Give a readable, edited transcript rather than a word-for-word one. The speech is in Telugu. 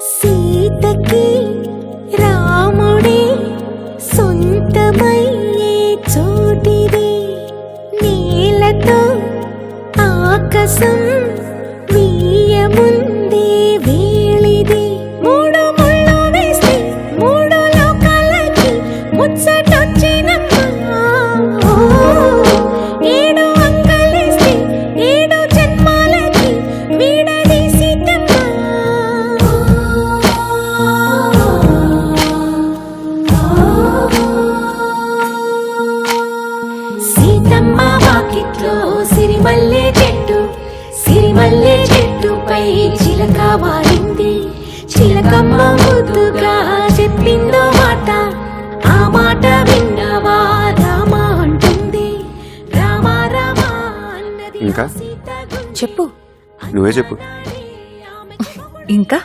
సీతకి రాముడే సొంతమయ్యే చోటిది, నేలతో ఆకాశం వీయముందే వేళిది. మూడు ముళ్ళు వేస్తే మూడు లోకాలకి ముచ్చటొచ్చినమ్మా. ఏడు అంగలేస్తే ఏడు జన్మాలకి వీడదీసిటమ్మా. సీతమ్మ వాకిట్లో సిరిమల్లె చెట్టు, సిరిమల్లె చెట్టుపై చిలక వారింది. చిలకమ్మ ముద్దుగా చెప్పిందో మాట, ఆ మాట విన్నవా రామ అంటుంది. రామ రామ అన్నది ఇంకా? సీత చెప్పు నువ్వే చెప్పు. ఇంకా